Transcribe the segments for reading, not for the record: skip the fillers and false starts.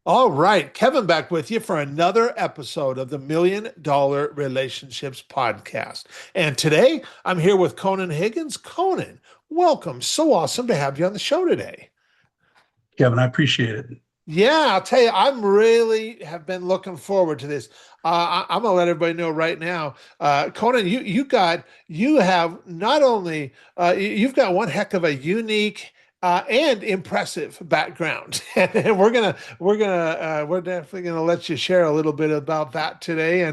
All right, Kevin back with you for another episode of the $1 Million Relationships Podcast. And today I'm here with Conan Higgins. Conan, welcome. So awesome to have you on the show today. Kevin, I appreciate it. Yeah, I'll tell you, I'm really have been looking forward to this. I'm gonna let everybody know right now, Conan, you have not only you've got one heck of a unique and impressive background, and we're definitely gonna let you share a little bit about that today. I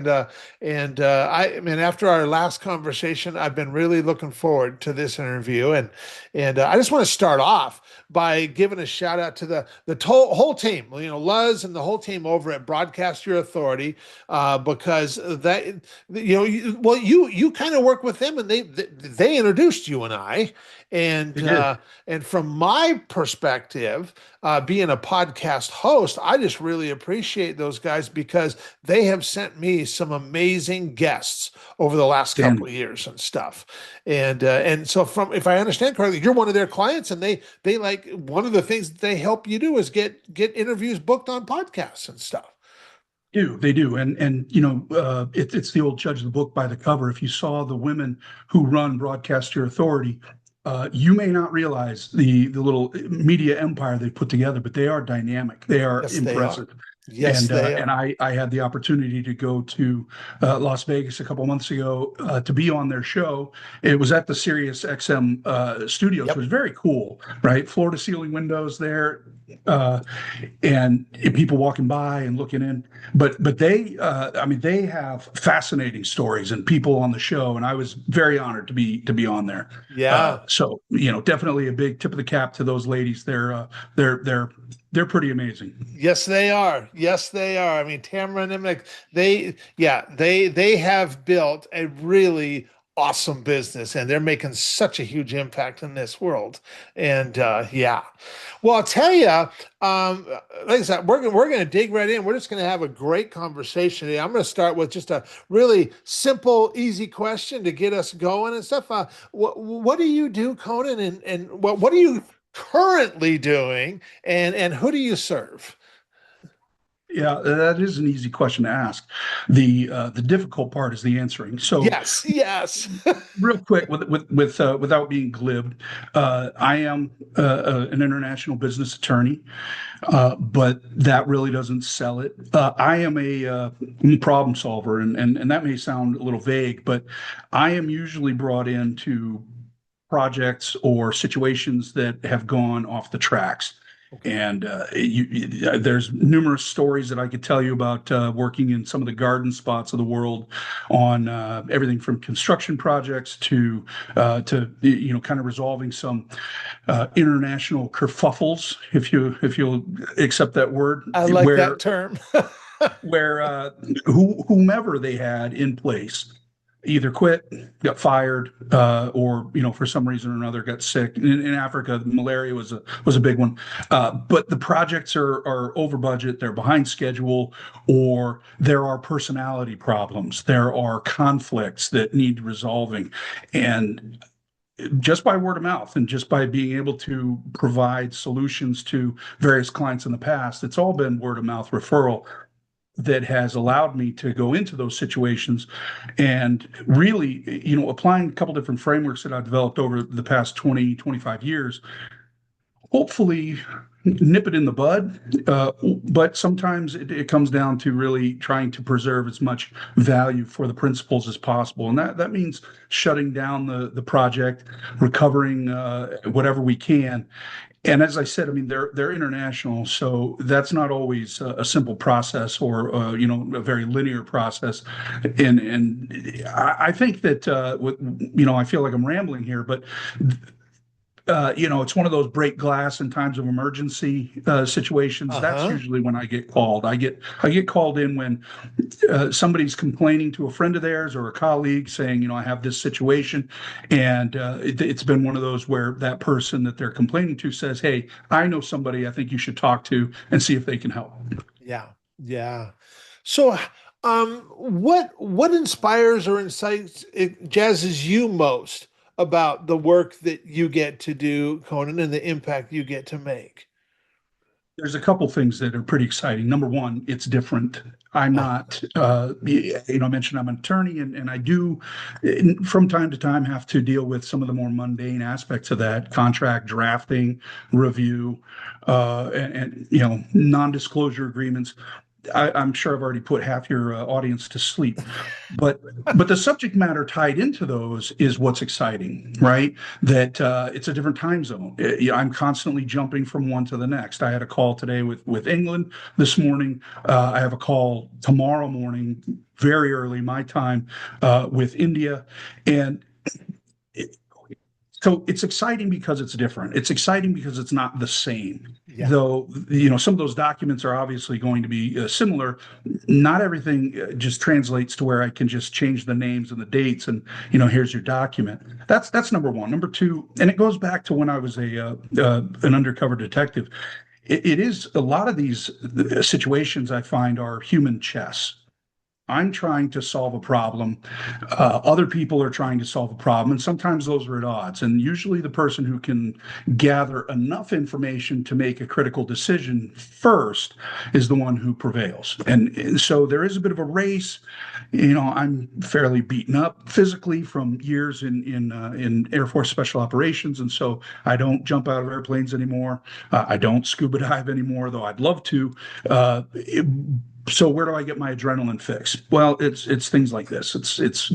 mean, after our last conversation, I've been really looking forward to this interview, and I just want to start off by giving a shout out to the whole team, Luz and the whole team over at Broadcast Your Authority, because that you kind of work with them, and they introduced you and I, They and did. uh, and from my perspective, being a podcast host, I just really appreciate those guys because they have sent me some amazing guests over the last couple Dan. of years and stuff. And so from if I understand correctly, you're one of their clients, and they like one of the things that they help you do is get interviews booked on podcasts and stuff. They do, and it's the old judge the book by the cover. If you saw the women who run Broadcast Your Authority, you may not realize the little media empire they put together, but they are dynamic. They are Yes, they are. impressive. Yes, And they and are. I had the opportunity to go to Las Vegas a couple months ago to be on their show. It was at the Sirius XM studios, which Yep. was very cool, right? Floor to ceiling windows there, uh, and people walking by and looking in. But I mean, they have fascinating stories and people on the show, and I was very honored to be on there. Yeah. So definitely a big tip of the cap to those ladies. They're they're pretty amazing. Yes, they are. Yes, they are. I mean, Tamara and Emick, they have built a really awesome business, and they're making such a huge impact in this world. And yeah, well, I'll tell you, like I said, we're gonna dig right in. We're just gonna have a great conversation today. I'm gonna start with just a really simple, easy question to get us going and stuff. What do you do, Conan, and what are you currently doing, and who do you serve? Yeah, that is an easy question to ask. The difficult part is the answering. So Yes, yes. real quick, without being glib, I am an international business attorney, but that really doesn't sell it. I am a problem solver, and that may sound a little vague, but I am usually brought in to projects or situations that have gone off the tracks. Okay. And there's numerous stories that I could tell you about working in some of the garden spots of the world on everything from construction projects to kind of resolving some international kerfuffles, if you'll accept that word, I like that where term. whomever they had in place either quit, got fired, or for some reason or another got sick. In Africa, malaria was a big one. But the projects are over budget, they're behind schedule, or there are personality problems, there are conflicts that need resolving, and just by word of mouth and just by being able to provide solutions to various clients in the past, it's all been word of mouth referral that has allowed me to go into those situations and really, applying a couple different frameworks that I've developed over the past 20, 25 years, hopefully nip it in the bud. But sometimes it comes down to really trying to preserve as much value for the principals as possible. And that means shutting down the project, recovering whatever we can. And as I said, I mean, they're international, so that's not always a simple process or a very linear process. And I think that I feel like I'm rambling here, but it's one of those break glass in times of emergency situations. That's Uh-huh. usually when I get called. I get called in when somebody's complaining to a friend of theirs or a colleague saying, I have this situation, and it's been one of those where that person that they're complaining to says, "Hey, I know somebody I think you should talk to and see if they can help." Yeah. Yeah. So, what inspires or incites jazzes you most about the work that you get to do, Conan, and the impact you get to make? There's a couple things that are pretty exciting. Number one, it's different. I'm Oh, not, I mentioned I'm an attorney, and I do, from time to time, have to deal with some of the more mundane aspects of that contract drafting, review, and non-disclosure agreements. I'm sure I've already put half your audience to sleep, but the subject matter tied into those is what's exciting, right? That it's a different time zone. I'm constantly jumping from one to the next. I had a call today with England this morning. I have a call tomorrow morning, very early my time, with India, and it, so it's exciting because it's different. It's exciting because it's not the same. yeah. Though, some of those documents are obviously going to be similar. Not everything just translates to where I can just change the names and the dates and, here's your document. That's number one. Number two, and it goes back to when I was an undercover detective. It is a lot of these situations I find are human chess. I'm trying to solve a problem. Other people are trying to solve a problem, and sometimes those are at odds. And usually, the person who can gather enough information to make a critical decision first is the one who prevails. And so there is a bit of a race. I'm fairly beaten up physically from years in Air Force Special Operations, and so I don't jump out of airplanes anymore. I don't scuba dive anymore, though I'd love to. So where do I get my adrenaline fix? Well, it's things like this. It's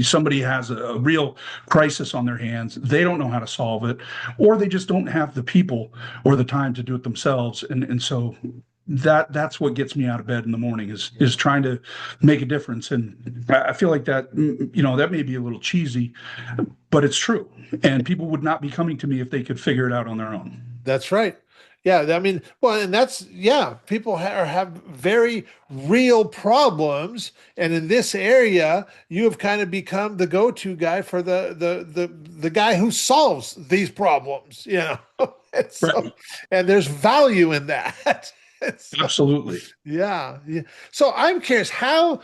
somebody has a real crisis on their hands. They don't know how to solve it, or they just don't have the people or the time to do it themselves. And so that's what gets me out of bed in the morning is trying to make a difference. And I feel like that, that may be a little cheesy, but it's true. And people would not be coming to me if they could figure it out on their own. That's right. Yeah, I mean, well, and yeah, people have very real problems, and in this area, you have kind of become the go-to guy for the guy who solves these problems, And so, Right. and there's value in that. So, Absolutely. yeah, yeah. So I'm curious, how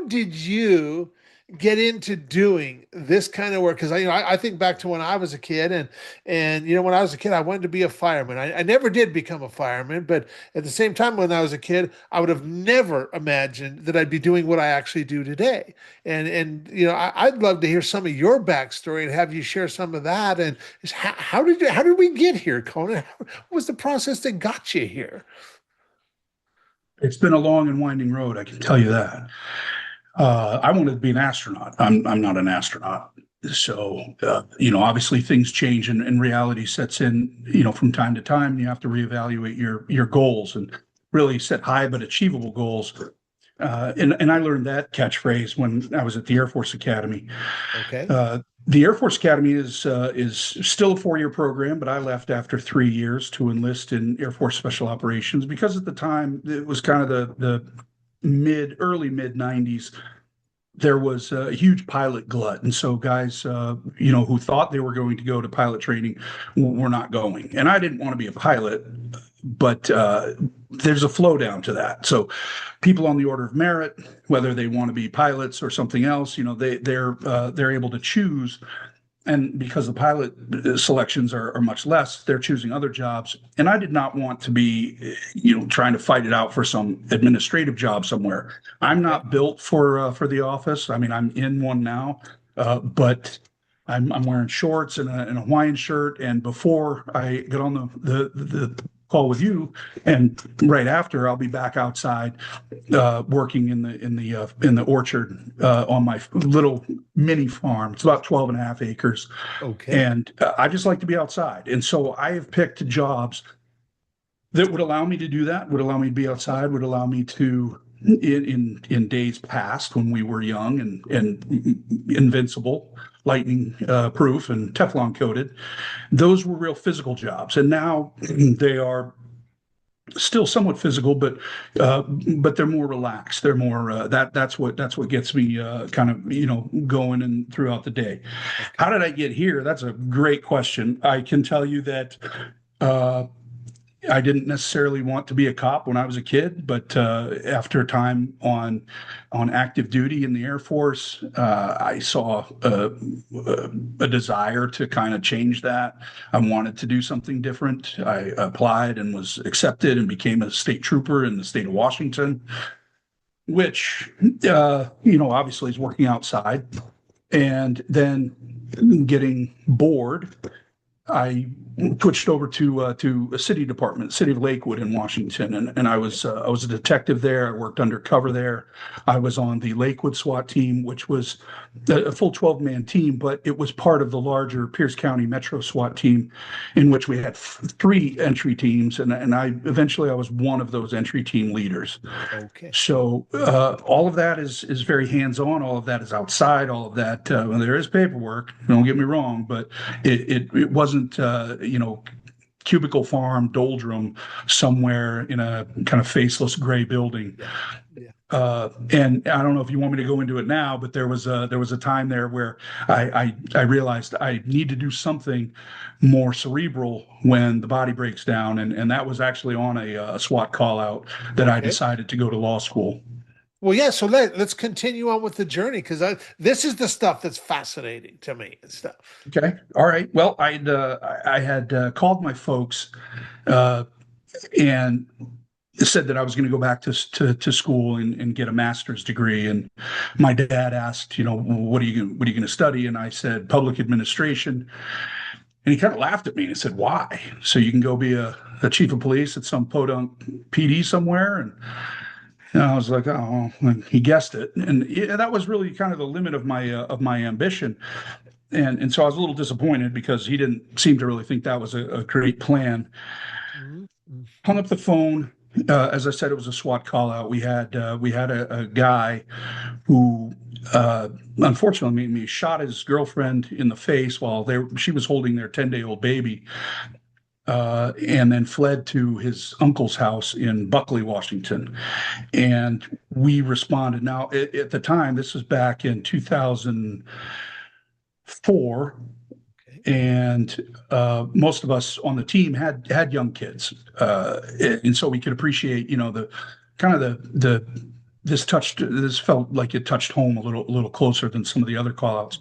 did you get into doing this kind of work? Because I think back to when I was a kid, and when I was a kid, I wanted to be a fireman. I never did become a fireman, but at the same time, when I was a kid, I would have never imagined that I'd be doing what I actually do today. I'd love to hear some of your backstory and have you share some of that. And just how did we get here, Conan? What was the process that got you here? It's been a long and winding road, I can tell you that. I wanted to be an astronaut. I'm not an astronaut. So, obviously things change and reality sets in, from time to time. You have to reevaluate your goals and really set high but achievable goals. And I learned that catchphrase when I was at the Air Force Academy. Okay. Uh, the Air Force Academy is still a 4-year program, but I left after 3 years to enlist in Air Force Special Operations because at the time it was kind of the early mid 90s. There was a huge pilot glut, and so guys, who thought they were going to go to pilot training, were not going. And I didn't want to be a pilot, but there's a flow down to that. So people on the order of merit, whether they want to be pilots or something else, they're able to choose. And because the pilot selections are much less, they're choosing other jobs. And I did not want to be, trying to fight it out for some administrative job somewhere. I'm Okay. not built for the office. I mean, I'm in one now, but I'm wearing shorts and a Hawaiian shirt. And before I get on the call with you, and right after, I'll be back outside working in the orchard on my little mini farm. It's about 12 and a half acres. Okay. And I just like to be outside. And so I have picked jobs that would allow me to do that, would allow me to be outside, would allow me to, in days past when we were young and invincible, lightning proof and Teflon coated, those were real physical jobs. And now they are still somewhat physical, but they're more relaxed. They're more that's what gets me kind of going and throughout the day. Okay. How did I get here? That's a great question. I can tell you that uh, I didn't necessarily want to be a cop when I was a kid, but after time on active duty in the Air Force, I saw a desire to kind of change that. I wanted to do something different. I applied and was accepted and became a state trooper in the state of Washington, which obviously is working outside, and then getting bored I switched over to a city department, city of Lakewood in Washington, and I was a detective there. I worked undercover there. I was on the Lakewood SWAT team, which was a full 12-man team, but it was part of the larger Pierce County Metro SWAT team, in which we had three entry teams, and I eventually I was one of those entry team leaders. Okay. So all of that is very hands-on. All of that is outside. All of that well, there is paperwork. Don't get me wrong, but it wasn't cubicle farm doldrum somewhere in a kind of faceless gray building. Yeah. Yeah. And I don't know if you want me to go into it now, but there was a time there where I realized I need to do something more cerebral when the body breaks down, and that was actually on a SWAT call out that I Okay. decided to go to law school. Well, yeah. So let's continue on with the journey because this is the stuff that's fascinating to me and stuff. Okay, all right. Well, I had called my folks uh, and said that I was going to go back to school and get a master's degree. And my dad asked, what are you going to study? And I said public administration. And he kind of laughed at me and said, "Why? So you can go be a chief of police at some podunk PD somewhere?" And I was like, "Oh," well, he guessed it. And yeah, that was really kind of the limit of my ambition. And so I was a little disappointed because he didn't seem to really think that was a great plan. Mhm. Hung up the phone. As I said, it was a SWAT call out. We had a guy who unfortunately made me shot his girlfriend in the face while she was holding their 10-day-old baby, and then fled to his uncle's house in Buckley, Washington. And we responded. Now, at the time, this was back in 2004, Okay. and most of us on the team had young kids, and so we could appreciate, the kind of the this felt like it touched home a little closer than some of the other callouts.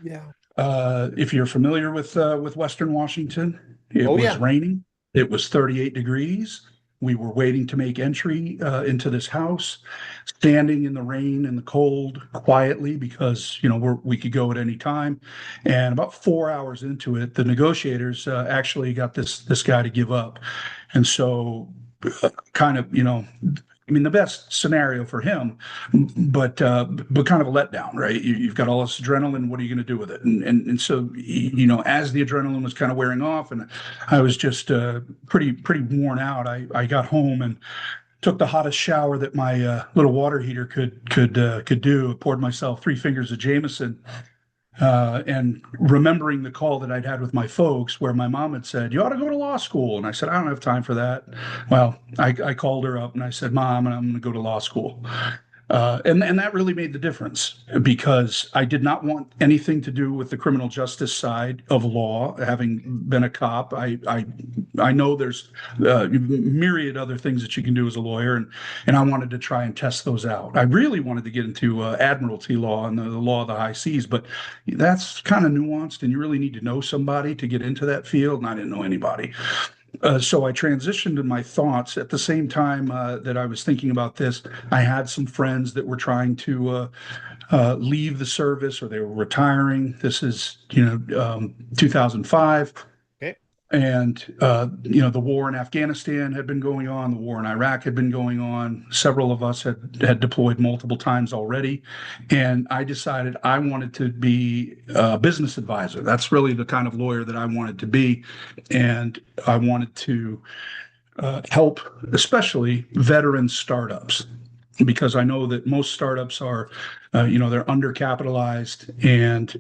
Yeah. Yeah. If you're familiar with Western Washington, it Oh was yeah. raining. It was 38 degrees. We were waiting to make entry into this house, standing in the rain and the cold quietly because we could go at any time. And about 4 hours into it, the negotiators actually got this guy to give up. And so, kind of, I mean, the best scenario for him, but kind of a letdown, right? You've got all this adrenaline. What are you going to do with it? And so, as the adrenaline was kind of wearing off, and I was just pretty worn out, I got home and took the hottest shower that my little water heater could do. Poured myself 3 fingers of Jameson, and remembering the call that I'd had with my folks, where my mom had said, "You ought to go to law school." And I said, "I don't have time for that." Well, I called her up and I said, "Mom, I'm going to go to law school." And that really made the difference because I did not want anything to do with the criminal justice side of law. Having been a cop, I know there's myriad other things that you can do as a lawyer, and I wanted to try and test those out. I really wanted to get into admiralty law and the law of the high seas, but that's kind of nuanced, and you really need to know somebody to get into that field. And I didn't know anybody. So I transitioned in my thoughts at the same time that I was thinking about this. I had some friends that were trying to leave the service or they were retiring. This is, 2005. Okay. And, the war in Afghanistan had been going on. The war in Iraq had been going on. Several of us had deployed multiple times already. And I decided I wanted to be a business advisor. That's really the kind of lawyer that I wanted to be. And I wanted to help, especially veteran startups. because I know that most startups are, they're undercapitalized, and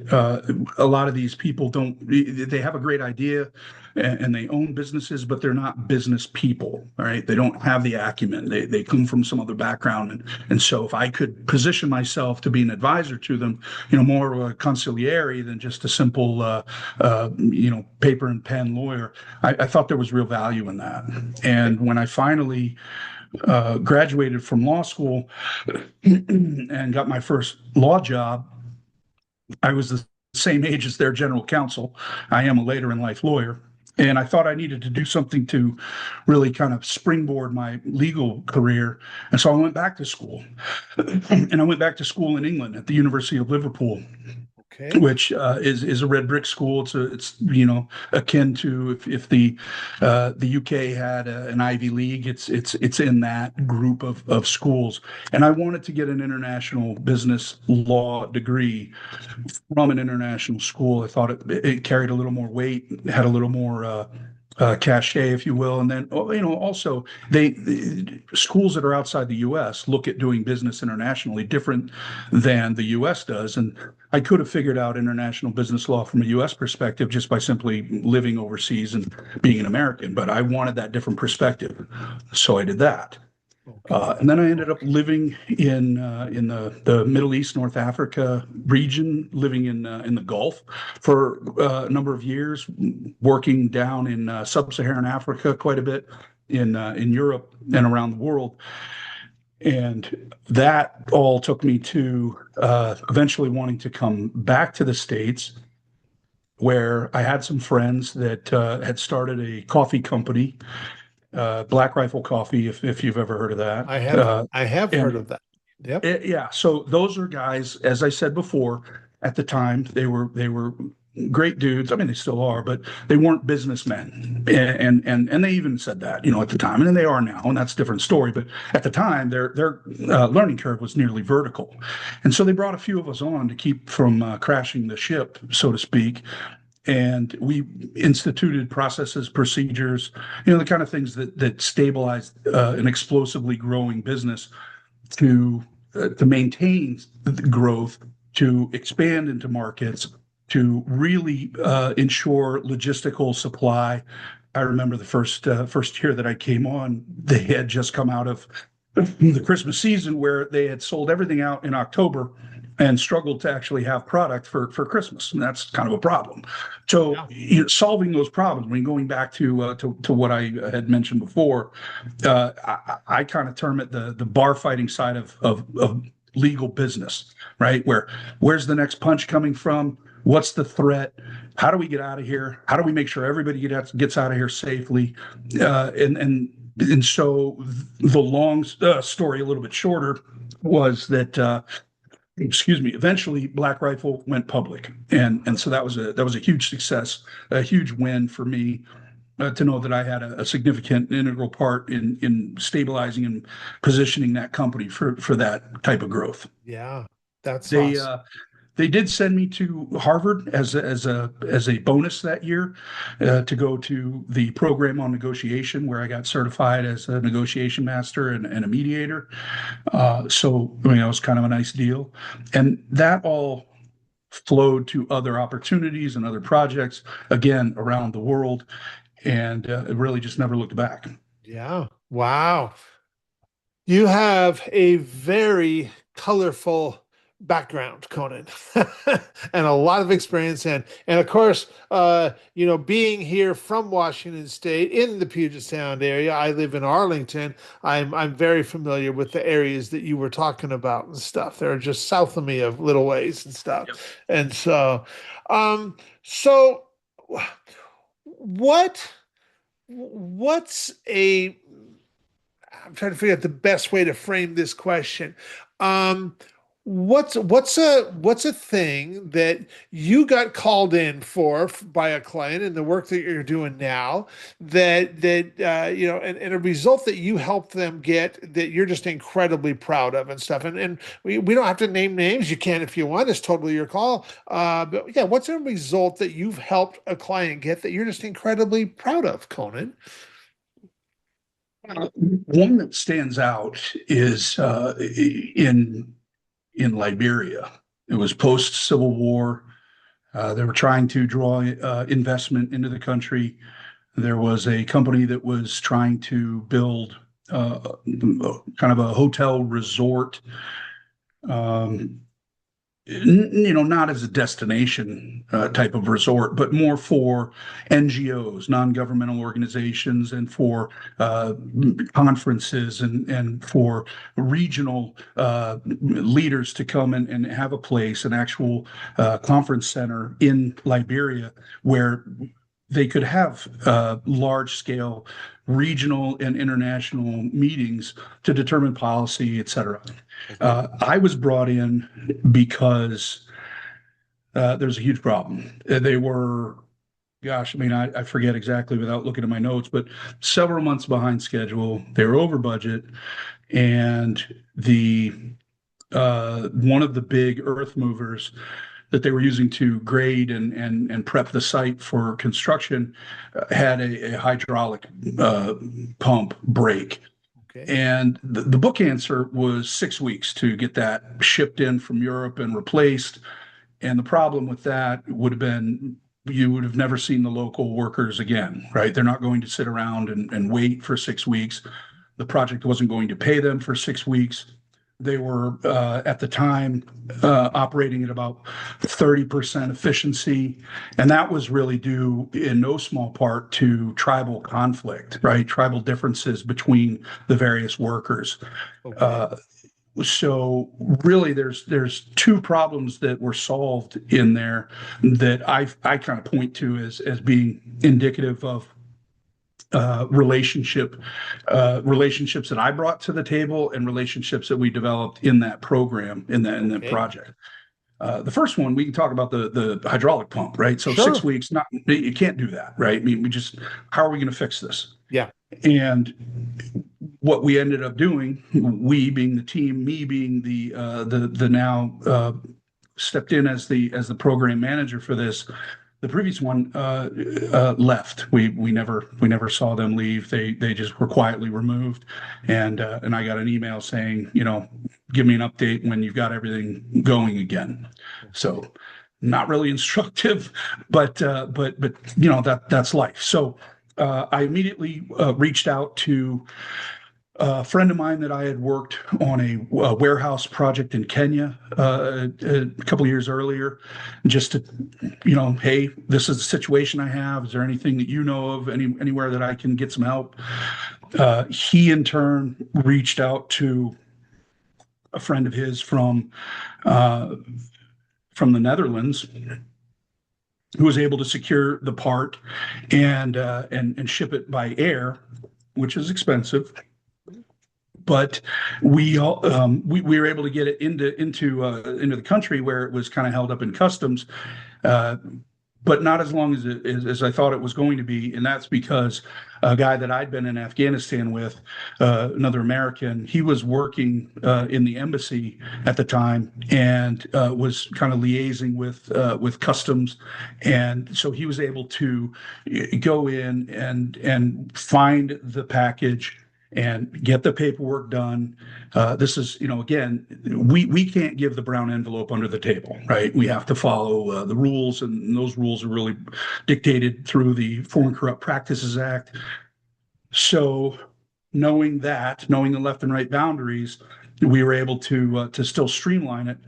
a lot of these people don't. They have a great idea, and they own businesses, but they're not business people. All right, they don't have the acumen. They come from some other background, and so if I could position myself to be an advisor to them, more of a consigliere than just a simple, paper and pen lawyer, I thought there was real value in that. And when I finally graduated from law school and got my first law job, I was the same age as their general counsel. I am a later in life lawyer. And I thought I needed to do something to really kind of springboard my legal career. And so I went back to school. And I went back to school in England at the University of Liverpool, Okay. which is a red brick school. It's akin to if the UK had an Ivy League. It's in that group of schools. And I wanted to get an international business law degree from an international school. I thought it carried a little more weight, had a little more cachet, if you will. And then, also schools that are outside the U.S. look at doing business internationally different than the U.S. does. And I could have figured out international business law from a U.S. perspective just by simply living overseas and being an American, but I wanted that different perspective, so I did that. Okay. And then I ended up living in the Middle East, North Africa region, living in the Gulf for a number of years, working down in sub-Saharan Africa quite a bit, in Europe and around the world. And that all took me to eventually wanting to come back to the States, where I had some friends that had started a coffee company, Black Rifle Coffee, if you've ever heard of that. I have heard And of that. Yep. yeah, so those are guys, as I said before, at the time they were great dudes. I mean, they still are, but they weren't businessmen, and they even said that, at the time, and they are now, and that's a different story. But at the time, their learning curve was nearly vertical, and so they brought a few of us on to keep from crashing the ship, so to speak. And we instituted processes, procedures, the kind of things that stabilize an explosively growing business to maintain the growth, to expand into markets, to really ensure logistical supply. I remember the first year that I came on, they had just come out of the Christmas season where they had sold everything out in October and struggled to actually have product for Christmas, and that's kind of a problem. So, Yeah. solving those problems, when going back to what I had mentioned before, I kind of term it the bar fighting side of legal business, right? Where's the next punch coming from? What's the threat? How do we get out of here? How do we make sure everybody gets out of here safely? And so the long story, a little bit shorter, was that excuse me, eventually Black Rifle went public, and so that was a huge success, a huge win for me, to know that I had a significant integral part in stabilizing and positioning that company for that type of growth. Yeah. That's They awesome. uh, they did send me to Harvard as a bonus that year, to go to the program on negotiation, where I got certified as a negotiation master and a mediator. So it was kind of a nice deal, and that all flowed to other opportunities and other projects, again around the world, and it really just never looked back. Yeah. Wow. You have a very colorful background, Conan, and a lot of experience. And of course, being here from Washington State in the Puget Sound area, I live in Arlington. I'm very familiar with the areas that you were talking about and stuff. They're just south of me of little ways and stuff. Yep. And so what what's a I'm trying to figure out the best way to frame this question. Um, what's a thing that you got called in for by a client in the work that you're doing now and a result that you helped them get that you're just incredibly proud of and stuff. And we don't have to name names. You can if you want. It's totally your call. But yeah, what's a result that you've helped a client get that you're just incredibly proud of, Conan? One that stands out is in Liberia. It was post Civil War. They were trying to draw investment into the country. There was a company that was trying to build kind of a hotel resort, um, not as a destination type of resort, but more for NGOs, non-governmental organizations, and for conferences and for regional leaders to come and have a place, an actual conference center in Liberia where they could have large scale regional and international meetings to determine policy, et cetera. Okay. I was brought in because there's a huge problem. They were, gosh, I mean, I forget exactly without looking at my notes, but several months behind schedule. They were over budget, and the one of the big earth movers that they were using to grade and prep the site for construction had a hydraulic pump break. Okay. And the book answer was 6 weeks to get that shipped in from Europe and replaced. And the problem with that would have been you would have never seen the local workers again, right? They're not going to sit around and wait for 6 weeks. The project wasn't going to pay them for 6 weeks. They were at the time operating at about 30% efficiency. And that was really due in no small part to tribal conflict, right? Tribal differences between the various workers. Okay. Uh, so really there's two problems that were solved in there that I kind of point to as being indicative of relationships that I brought to the table and relationships that we developed in that program in that Okay. project. The first one we can talk about the hydraulic pump, right? So six Sure. weeks, not you can't do that, right? I mean, we just how are we going to fix this? Yeah. And what we ended up doing, we being the team, me being the now stepped in as the program manager for this. The previous one left. We never saw them leave. They just were quietly removed, and I got an email saying, give me an update when you've got everything going again. Okay. So, not really instructive, but that's life. So I immediately reached out to a friend of mine that I had worked on a warehouse project in Kenya a couple of years earlier, just to, hey, this is the situation I have. Is there anything that you know of, anywhere that I can get some help? He in turn reached out to a friend of his uh, from the Netherlands, who was able to secure the part and ship it by air, which is expensive. But we were able to get it into the country where it was kind of held up in customs, uh, but not as long as I thought it was going to be, and that's because a guy that I'd been in Afghanistan with, another American, he was working in the embassy at the time and was kind of liaising with customs, and so he was able to go in and find the package and get the paperwork done. This is, again, we can't give the brown envelope under the table, right? We Yeah. have to follow the rules, and those rules are really dictated through the Foreign Corrupt Practices Act. So, knowing the left and right boundaries, we were able to still streamline it.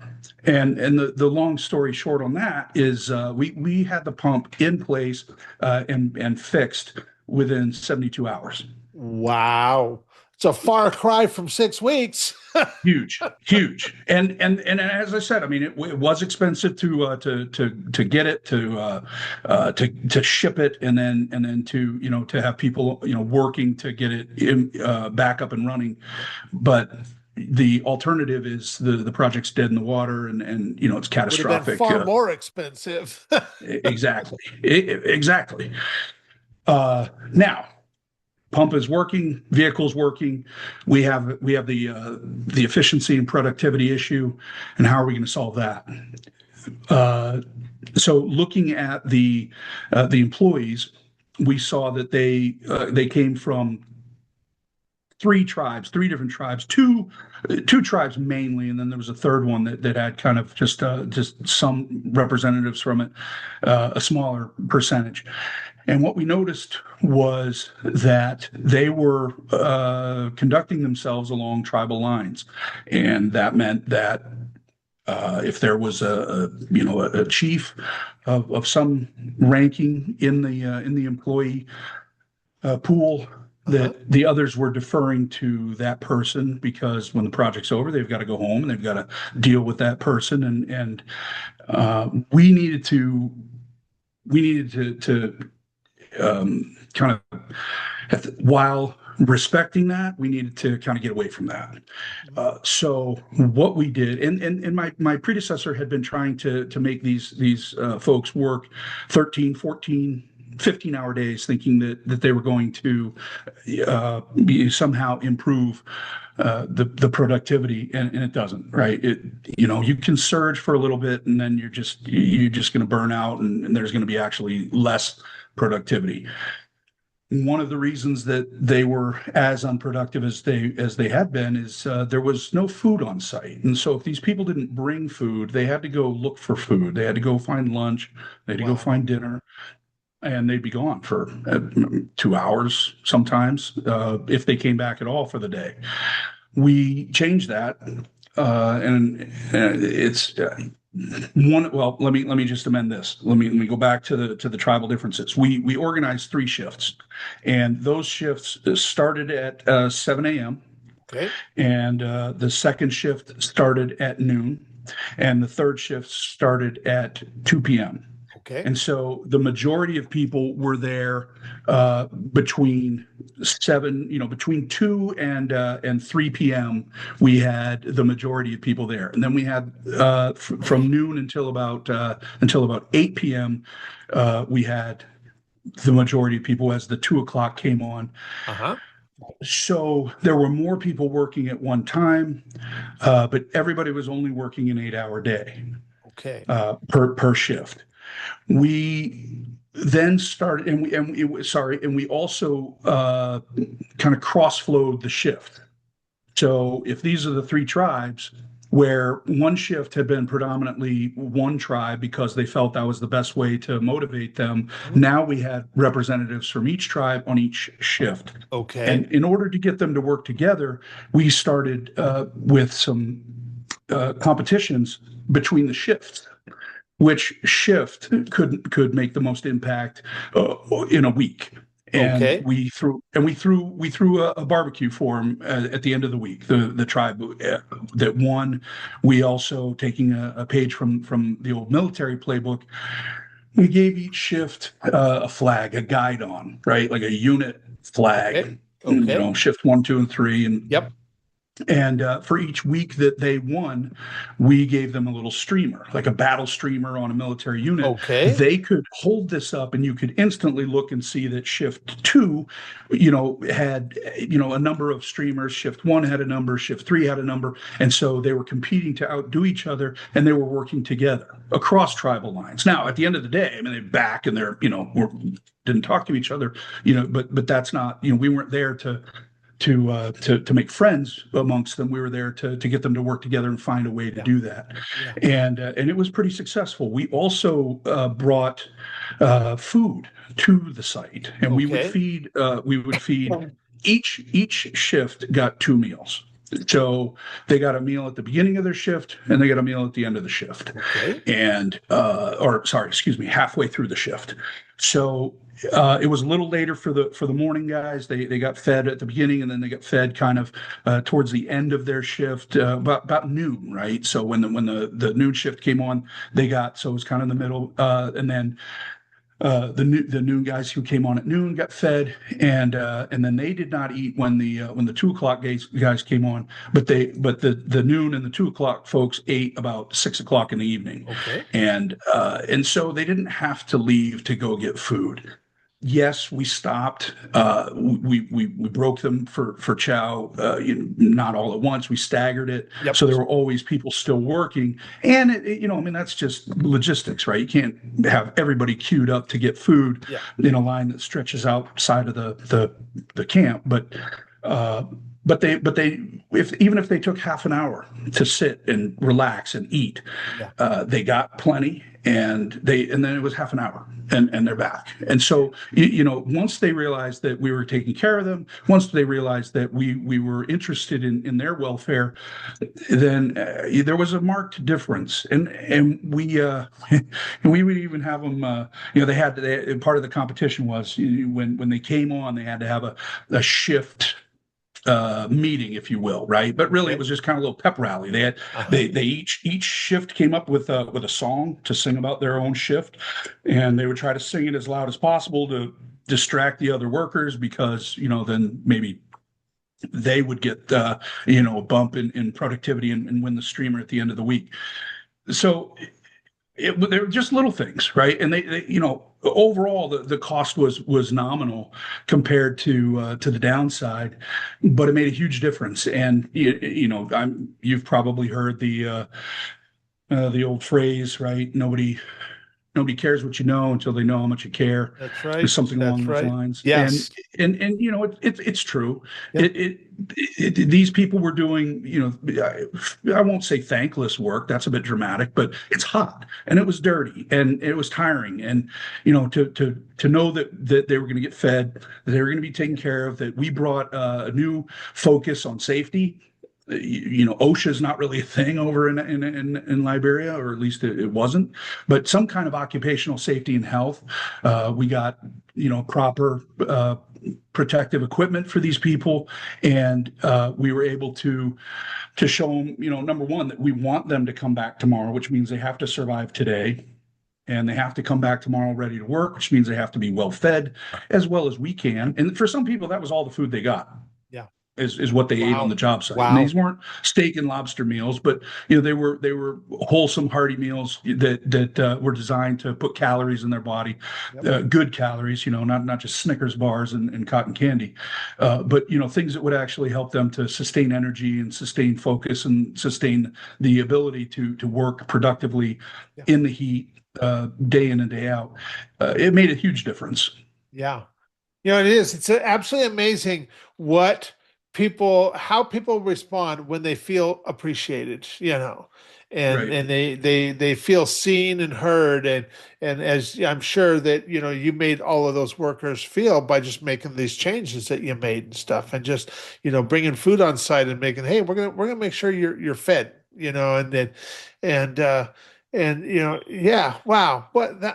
And the long story short on that is we had the pump in place and fixed within 72 hours. Wow. It's a far cry from 6 weeks. Huge, huge, and as I said, I mean, it was expensive to get it to ship it, and then to have people working to get it back up and running, but the alternative is the project's dead in the water, and it's Would have been catastrophic. far more expensive. Exactly, exactly. Now pump is working, vehicle's working. We have the efficiency and productivity issue, and how are we going to solve that? So looking at the employees, we saw that they came from three tribes, three different tribes, two tribes mainly, and then there was a third one that had kind of just some representatives from it, a smaller percentage. And what we noticed was that they were conducting themselves along tribal lines, and that meant that if there was a chief of some ranking in the employee pool, Uh-huh. that the others were deferring to that person because when the project's over, they've got to go home and they've got to deal with that person, and we needed to kind of, while respecting that, we needed to kind of get away from that. So what we did, and my predecessor had been trying to make these folks work 13, 14, 15-hour days, thinking that they were going to somehow improve the productivity, and it doesn't, right? You can surge for a little bit, and then you're just going to burn out, and there's going to be actually less productivity. One of the reasons that they were as unproductive as they had been is there was no food on site, and so if these people didn't bring food, they had to go look for food. They had to go find lunch. They had to go Wow. find dinner, and they'd be gone for 2 hours sometimes if they came back at all for the day. We changed that, and it's one. Well, let me just amend this. Let me go back to the tribal differences. We organized 3 shifts, and those shifts started at 7 a.m. Okay. and the second shift started at noon, and the third shift started at 2 p.m. Okay. And so the majority of people were there between between 2 and 3 p.m. We had the majority of people there, and then we had from noon until about 8 p.m. We had the majority of people as the 2 o'clock came on. Uh-huh. So there were more people working at one time, but everybody was only working an 8-hour day Okay. per shift. We then started, and we also kind of cross-flowed the shift. So if these are the 3 tribes where one shift had been predominantly one tribe because they felt that was the best way to motivate them, Mhm. now we had representatives from each tribe on each shift. Okay. And in order to get them to work together, we started with some competitions between the shifts, which shift could make the most impact in a week. And Okay. we threw a barbecue for them at the end of the week. The tribe that won. We also, taking a page from the old military playbook, we gave each shift a flag, a guidon, right, like a unit Okay. flag. Okay. Shift 1, 2, and 3, Yep. and for each week that they won, we gave them a little streamer, like a battle streamer on a military unit. Okay. They could hold this up, and you could instantly look and see that shift 2, had, a number of streamers. Shift 1 had a number, shift 3 had a number. And so they were competing to outdo each other, and they were working together across tribal lines. Now, at the end of the day, I mean, they're back and didn't talk to each other, but that's not, we weren't there to make friends amongst them. We were there to get them to work together and find a way to Yeah. do that, Yeah. and it was pretty successful. We also brought food to the site, and Okay. we would feed each shift got 2 meals. So they got a meal at the beginning of their shift, and they got a meal at the end of the shift, Okay. and or sorry, excuse me, halfway through the shift. So it was a little later for the morning guys. They got fed at the beginning, and then they got fed kind of towards the end of their shift, about noon, right? So when the noon shift came on, so it was kind of in the middle, and then the noon guys who came on at noon got fed, and then they did not eat when the 2 o'clock guys came on, but the noon and the 2 o'clock folks ate about 6 o'clock in the evening, Okay. and so they didn't have to leave to go get food. Yes, we stopped. We broke them for chow, not all at once. We staggered it, Yep. so there were always people still working. And I mean, that's just logistics, right? You can't have everybody queued up to get food Yeah. in a line that stretches outside of the camp. But Uh, but if even if they took half an hour to sit and relax and eat, Yeah. they got plenty, and then it was half an hour, and they're back. And Yeah. so once they realized that we were taking care of them, once they realized that we were interested in their welfare, then there was a marked difference. And and we would even have them. Part of the competition was when they came on, they had to have a shift meeting, if you will, right? But really, it Okay. was just kind of a little pep rally. Uh-huh. They each shift came up with a song to sing about their own shift, and they would try to sing it as loud as possible to distract the other workers because then maybe they would get a bump in productivity and win the streamer at the end of the week. So they were just little things, right? And overall the cost was nominal compared to the downside, but it made a huge difference. And you've probably heard the old phrase, right? Nobody cares what you know until they know how much you care, That's or right. something along That's those right. lines. And Yes. and it's true. Yeah. These people were doing, I won't say thankless work. That's a bit dramatic, but it's hot and it was dirty and it was tiring. And to know that they were going to get fed, that they were going to be taken care of, that we brought a new focus on safety. OSHA is not really a thing over in Liberia, or at least it wasn't. But some kind of occupational safety and health. We got proper protective equipment for these people, and we were able to show them, number one, that we want them to come back tomorrow, which means they have to survive today. And they have to come back tomorrow ready to work, which means they have to be well fed as well as we can. And for some people, that was all the food they got Yeah. is what they ate on the Wow. job site. And these Wow. weren't steak and lobster meals, but they were wholesome, hearty meals that were designed to put calories in their body, Yep. good calories, not just Snickers bars and cotton candy, but things that would actually help them to sustain energy and sustain focus and sustain the ability to work productively Yeah. in the heat, day in and day out. It made a huge difference. Yeah. It is. It's absolutely amazing what how people respond when they feel appreciated, and Right. they feel seen and heard, and as I'm sure that, you made all of those workers feel by just making these changes that you made and stuff, and just, bringing food on site and making, hey, we're gonna make sure you're fed, and then, and yeah, wow.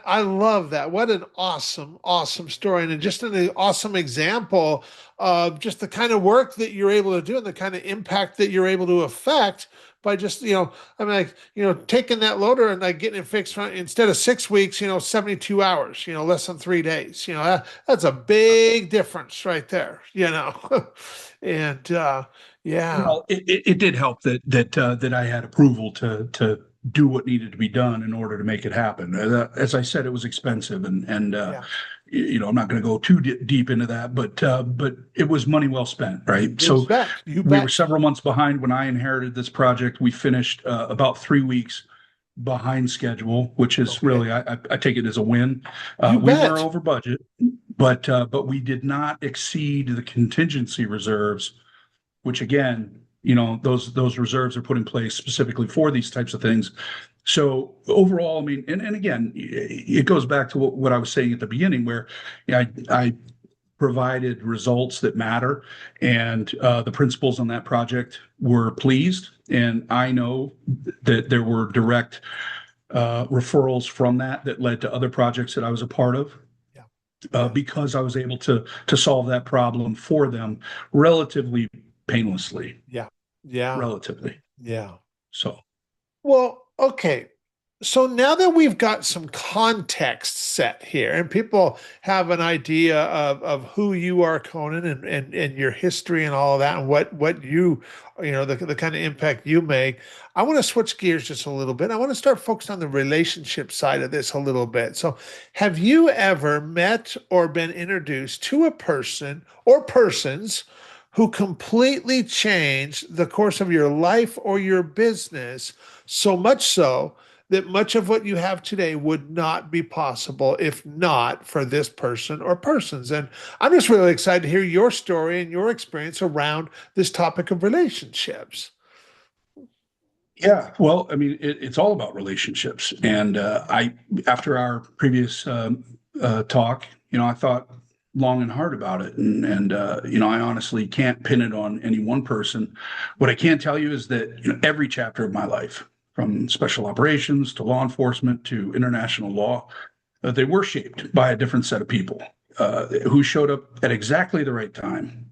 I love that. What an awesome, awesome story. And just an awesome example of just the kind of work that you're able to do and the kind of impact that you're able to affect by just, I mean, like, taking that loader and like getting it fixed instead of 6 weeks, 72 hours, less than 3 days. That's a big difference right there, and yeah, Well, it did help that I had approval to do what needed to be done in order to make it happen. As I said, it was expensive, and yeah, I'm not going to go too deep into that, but it was money well spent, right? you So bet. You we were bet. several months behind when I inherited this project. We finished about 3 weeks behind schedule, which is Okay. really I take it as a win. You We were bet. over budget, but we did not exceed the contingency reserves, which again, those reserves are put in place specifically for these types of things. So overall, I mean, and again, it goes back to what I was saying at the beginning, where I provided results that matter, and the principals on that project were pleased, and I know that there were direct referrals from that led to other projects that I was a part of, Yeah. Yeah. because I was able to solve that problem for them relatively painlessly, Yeah. Yeah. relatively. Yeah. So, Well, okay. So now that we've got some context set here and people have an idea of who you are, Conan, and your history and all of that, and what the kind of impact you make, I want to switch gears just a little bit. I want to start focused on the relationship side of this a little bit. So, have you ever met or been introduced to a person or persons who completely changed the course of your life or your business, so much so that much of what you have today would not be possible if not for this person or persons. And I'm just really excited to hear your story and your experience around this topic of relationships. Yeah, well, I mean, it's all about relationships. And after our previous talk, I thought long and hard about it, and I honestly can't pin it on any one person. What I can tell you is that every chapter of my life, from special operations to law enforcement to international law, they were shaped by a different set of people who showed up at exactly the right time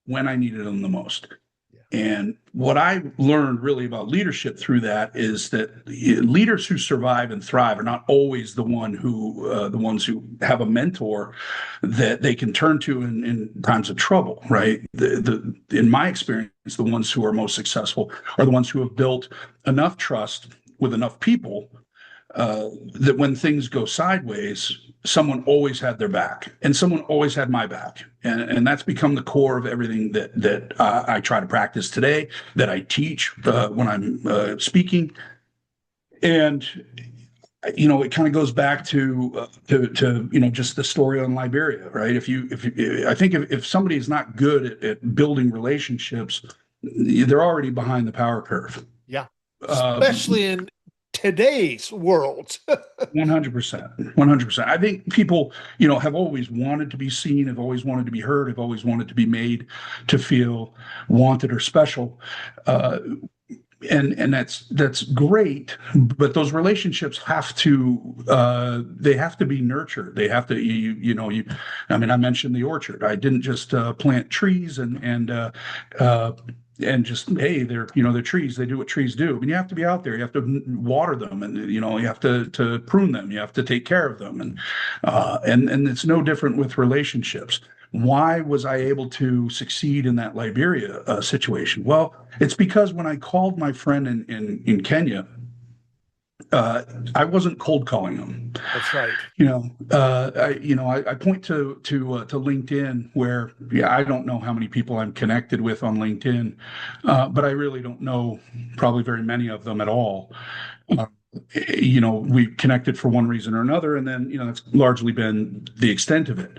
when I needed them the most. Yeah. And what I learned really about leadership through that is that leaders who survive and thrive are not always the ones who have a mentor that they can turn to in times of trouble, right? In my experience, the ones who are most successful are the ones who have built enough trust with enough people that when things go sideways, someone always had their back, and someone always had my back, and that's become the core of everything that I try to practice today, that I teach when I'm speaking, and it kind of goes back to just the story on Liberia, right? I think if somebody is not good at building relationships, they're already behind the power curve. Yeah. Um, Especially in today's world. 100%. 100%. I think people, have always wanted to be seen, have always wanted to be heard, have always wanted to be made to feel wanted or special. Uh, and that's great, but those relationships have to be nurtured. They have to I mean, I mentioned the orchard. I didn't just plant trees and just, hey, they're trees, they do what trees do. I mean, you have to be out there, you have to water them, and you have to prune them, you have to take care of them, and it's no different with relationships. Why was I able to succeed in that Liberia situation? Well, it's because when I called my friend in Kenya, I wasn't cold calling him. That's right. I point to LinkedIn, where, yeah, I don't know how many people I'm connected with on LinkedIn, but I really don't know probably very many of them at all. Uh, we connected for one reason or another, and then that's largely been the extent of it.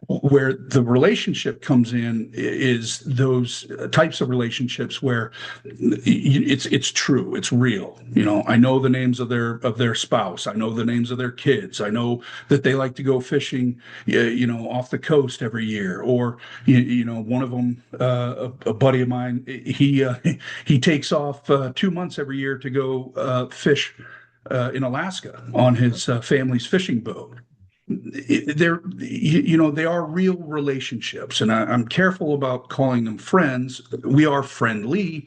Where the relationship comes in is those types of relationships where it's true, it's real. I know the names of their spouse, I know the names of their kids, I know that they like to go fishing, off the coast every year, or one of them, a buddy of mine, he takes off 2 months every year to go fish in Alaska on his family's fishing boat. They are real relationships, and I'm careful about calling them friends. We are friendly.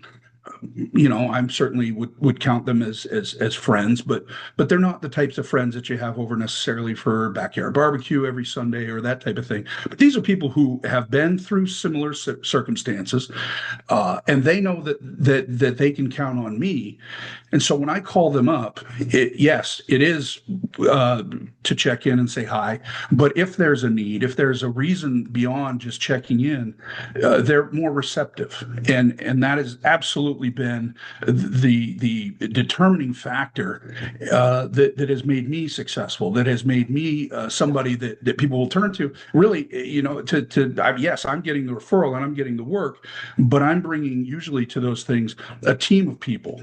I'm certainly would count them as friends, but they're not the types of friends that you have over necessarily for backyard barbecue every Sunday or that type of thing. But these are people who have been through similar circumstances, and they know that they can count on me. And so when I call them up, yes, it is to check in and say hi. But if there's a need, if there's a reason beyond just checking in, they're more receptive, and that has absolutely been the determining factor that has made me successful. That has made me Yeah. somebody that people will turn to. Really, yes, I'm getting the referral and I'm getting the work, but I'm bringing usually to those things a team of people.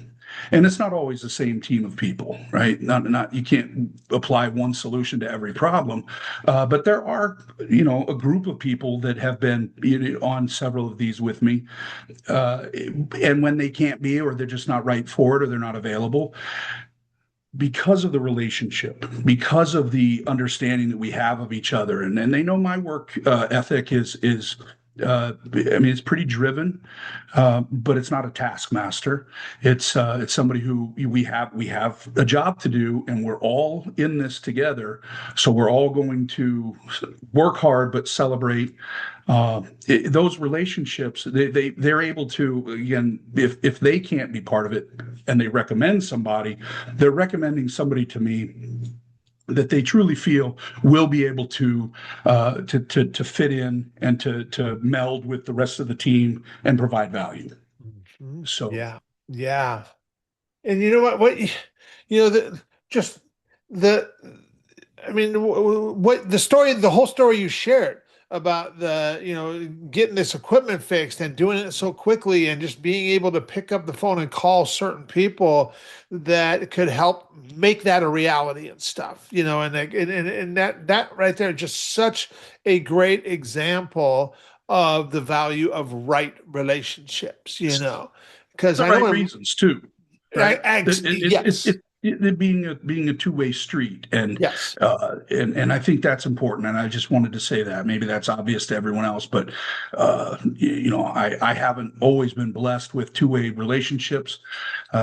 And it's not always the same team of people, right? Not you can't apply one solution to every problem, but there are, a group of people that have been on several of these with me, and when they can't be, or they're just not right for it, or they're not available, because of the relationship, because of the understanding that we have of each other, and they know my work ethic is I mean, it's pretty driven, but it's not a taskmaster. It's somebody who we have a job to do, and we're all in this together. So we're all going to work hard, but celebrate. Those relationships, they're able to, again, if they can't be part of it, and they recommend somebody, they're recommending somebody to me that they truly feel will be able to fit in and to meld with the rest of the team and provide value. Mhm. So Yeah. Yeah. And you know the just the I mean, what the story, the whole story you shared about getting this equipment fixed and doing it so quickly and just being able to pick up the phone and call certain people that could help make that a reality and stuff, and that right there, just such a great example of the value of right relationships, because The I know right reasons too, right? yes, It being a two-way street, yes, and I think that's important. And I just wanted to say that maybe that's obvious to everyone else, but I haven't always been blessed with two-way relationships.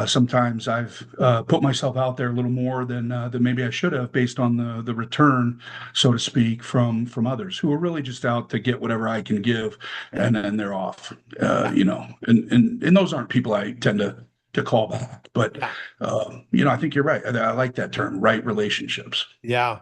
Sometimes I've put myself out there a little more than maybe I should have, based on the return, so to speak, from others who are really just out to get whatever I can give, and then they're off. yeah, And those aren't people I tend to call back. But yeah, I think you're right. I like that term, right relationships. yeah.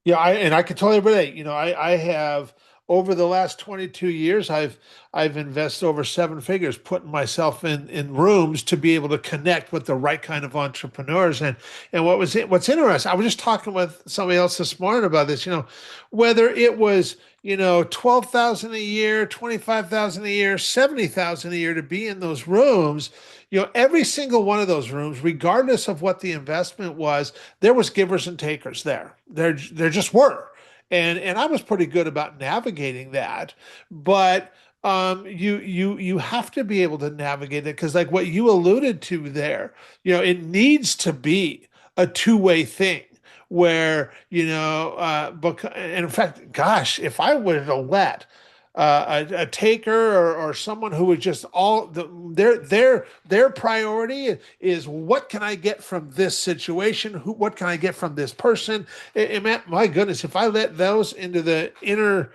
Yeah, I can totally relate. I have over the last 22 years, I've invested over seven figures, putting myself in rooms to be able to connect with the right kind of entrepreneurs. And what's interesting, I was just talking with somebody else this morning about this, whether it was, 12,000 a year, 25,000 a year, 70,000 a year to be in those rooms, every single one of those rooms, regardless of what the investment was, there was givers and takers there. There just were. And I was pretty good about navigating that. But you have to be able to navigate it, because like what you alluded to there, it needs to be a two-way thing where, and in fact, gosh, if I would have let a taker, or someone who was just their priority is, what can I get from this situation? What can I get from this person? My goodness, if I let those into the inner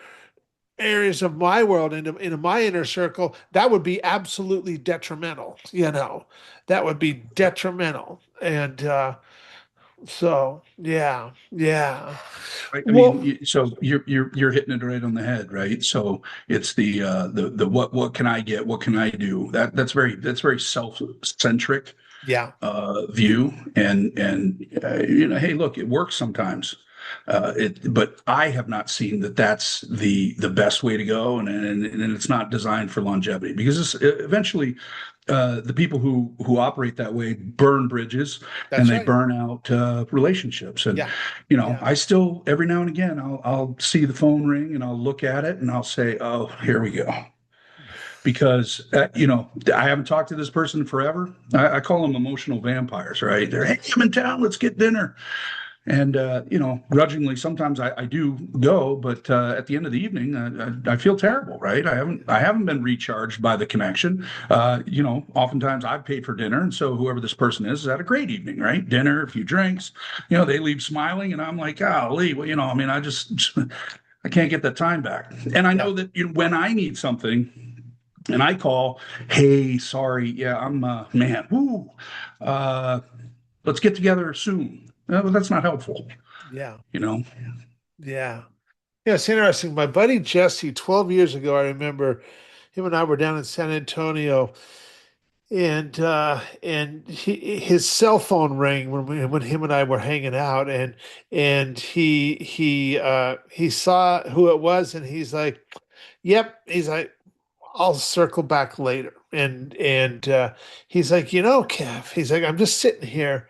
areas of my world, into my inner circle, that would be absolutely detrimental. That would be detrimental. And so, yeah, yeah. I mean, Well, so you're hitting it right on the head, right? So it's the what can I get? What can I do? That's very self-centric yeah, view, and hey, look, it works sometimes. But I have not seen that that's the best way to go, and it's not designed for longevity, because eventually the people who operate that way burn bridges, and that's they right. burn out relationships. And Yeah, yeah, I still, every now and again, I'll see the phone ring and I'll look at it and I'll say, oh, here we go. Because I haven't talked to this person forever. I call them emotional vampires, right? They're, hey, I'm in town, let's get dinner. And grudgingly, sometimes I do go, but at the end of the evening, I feel terrible, right? I haven't been recharged by the connection. Oftentimes I've paid for dinner, and so whoever this person is had a great evening, right? Dinner, a few drinks, they leave smiling, and I'm like, golly, well, I mean, I can't get that time back. And I yeah, know that when I need something, and I call, hey, sorry, yeah, I'm man, whoo, uh, let's get together soon. Well, that's not helpful, yeah, you know. yeah. Yeah, it's interesting. My buddy Jesse, 12 years ago, I remember him and I were down in San Antonio, and his cell phone rang when him and I were hanging out, and he saw who it was, and he's like, "Yep." He's like, "I'll circle back later." And he's like, Kev, he's like, "I'm just sitting here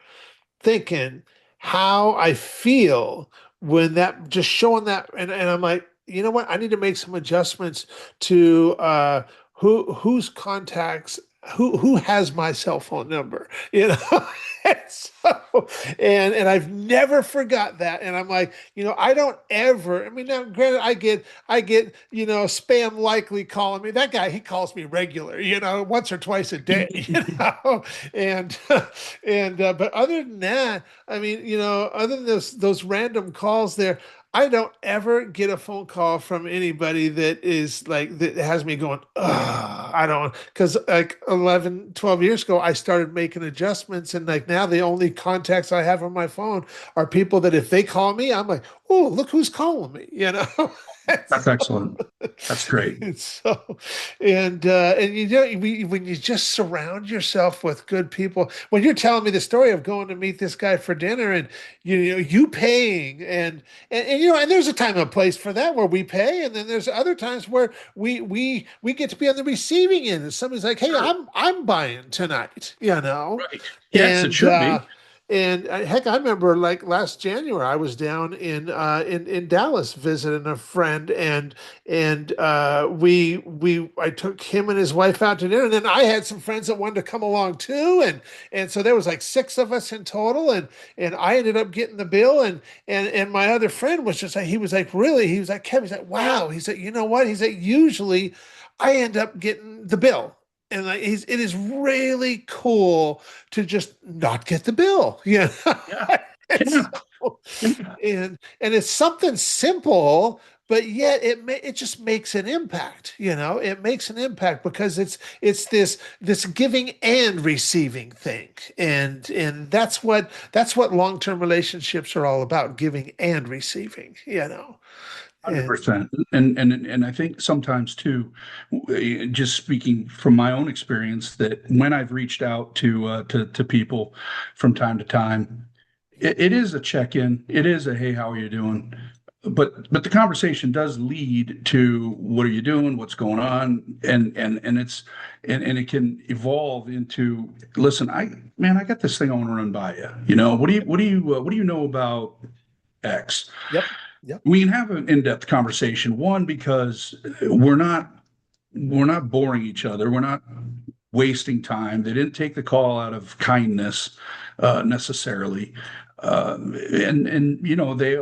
thinking how I feel when that just showing that." And I'm like, you know what? I need to make some adjustments to whose contacts, who has my cell phone number, And so, and I've never forgot that. And I'm like, I don't ever, I mean, now granted, I get spam likely calling me. That guy, he calls me regular, once or twice a day, and and but other than that, I mean, other than those random calls there, I don't ever get a phone call from anybody that is like that has me going, ugh, I don't, because like 11, 12 years ago, I started making adjustments, and like now the only contacts I have on my phone are people that if they call me, I'm like, oh, look who's calling me, you know? That's excellent. That's great. And so, and you know, when you just surround yourself with good people, when you're telling me the story of going to meet this guy for dinner, and you know, you paying, and you know, and there's a time and a place for that where we pay, and then there's other times where we get to be on the receiving end, and somebody's like, hey, Sure. I'm buying tonight, you know. Right. Yes, it and should uh be. and heck, I remember like last January, I was down in Dallas visiting a friend, and we I took him and his wife out to dinner, and then I had some friends that wanted to come along too, and so there was like six of us in total, and I ended up getting the bill, and my other friend was just like, he was like, really, he was like, Kevin, he's like, wow, he said, you know what, he said, usually I end up getting the bill. And like it is really cool to just not get the bill. Yeah. Yeah. And Yeah. so, Yeah. and it's something simple, but yet it just makes an impact. You know, it makes an impact because it's this giving and receiving thing, and that's what long-term relationships are all about: giving and receiving. You know, and 100%. And I think sometimes too, just speaking from my own experience, that when I've reached out to people from time to time, it is a check-in. It is a hey, how are you doing? But the conversation does lead to what are you doing? What's going on? And it's and it can evolve into listen, I got this thing I want to run by you. You know, what do you know about X? yep, yep, We can have an in-depth conversation. One, because we're not we're not boring each other. We're not wasting time. They didn't take the call out of kindness necessarily. And you know they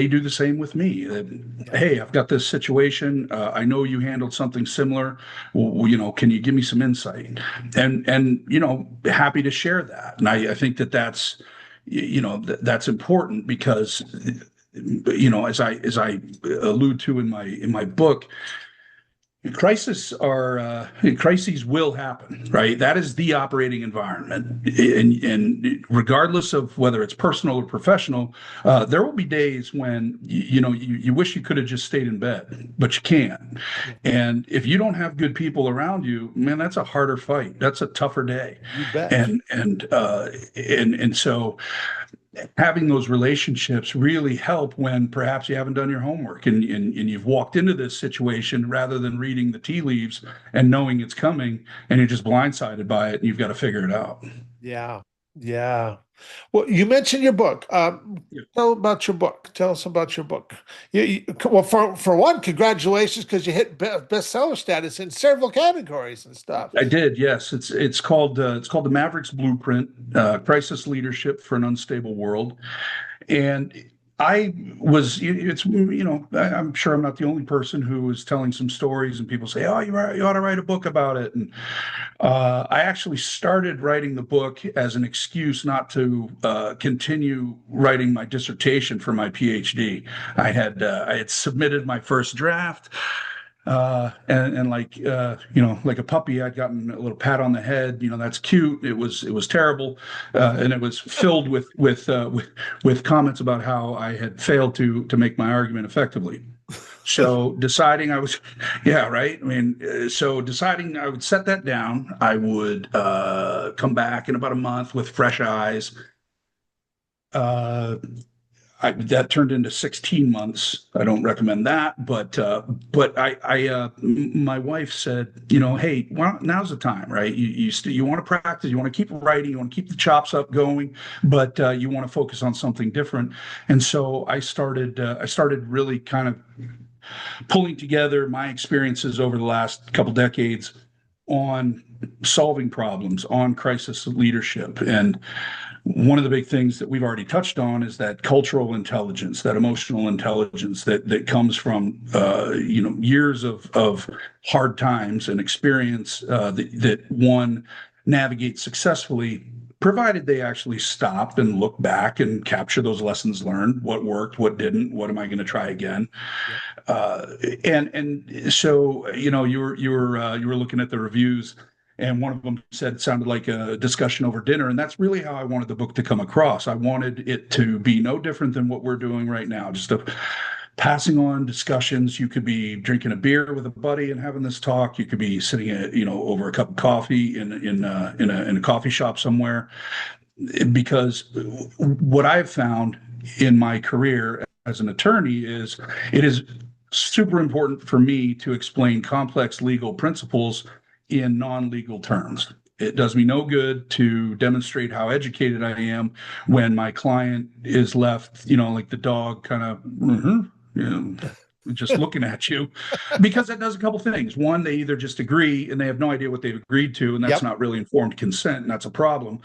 do the same with me. yeah, Hey, I've got this situation. I know you handled something similar. Well, you know, can you give me some insight? And you know, happy to share that. And I think that's you know that's important because you know as I allude to in my book, crises will happen, right? That is the operating environment, and regardless of whether it's personal or professional, there will be days when you know you wish you could have just stayed in bed, but you can't. yeah, And if you don't have good people around you, man, that's a harder fight. That's a tougher day, you bet. and so having those relationships really help when perhaps you haven't done your homework and you've walked into this situation rather than reading the tea leaves and knowing it's coming and you're just blindsided by it and you've got to figure it out. Yeah. Yeah. Well, you mentioned your book. Tell about your book. Tell us about your book. Well, for one, congratulations because you hit bestseller status in several categories and stuff. I did, yes. It's called the Mavericks Blueprint, Crisis Leadership for an Unstable World. And it's, you know, I'm sure I'm not the only person who was telling some stories and people say, oh, you ought to write a book about it. And I actually started writing the book as an excuse not to continue writing my dissertation for my PhD. I had submitted my first draft. And like you know, like a puppy, I'd gotten a little pat on the head. You know, that's cute. It was terrible, and it was filled with comments about how I had failed to make my argument effectively. So deciding I was, yeah, right. I mean, so deciding I would set that down. I would come back in about a month with fresh eyes. Uh, that turned into 16 months. I don't recommend that, but my wife said, you know, hey, well, now's the time, right? You want to practice, you want to keep writing, you want to keep the chops up going, but you want to focus on something different. And so I started really kind of pulling together my experiences over the last couple decades on solving problems, on crisis leadership, and one of the big things that we've already touched on is that cultural intelligence, that emotional intelligence that comes from you know years of hard times and experience that one navigates successfully. provided they actually stop and look back and capture those lessons learned, what worked, what didn't, what am I going to try again. Yep. uh, and so you were looking at the reviews, and one of them said it sounded like a discussion over dinner, and that's really how I wanted the book to come across. I wanted it to be no different than what we're doing right now, just a passing on discussions. You could be drinking a beer with a buddy and having this talk. You could be sitting at, over a cup of coffee in a coffee shop somewhere. Because what I've found in my career as an attorney is it is super important for me to explain complex legal principles in non-legal terms. It does me no good to demonstrate how educated I am when my client is left, like the dog kind of, you know, just looking at you, because that does a couple things. One, they either just agree and they have no idea what they've agreed to, and that's Yep. not really informed consent, and that's a problem.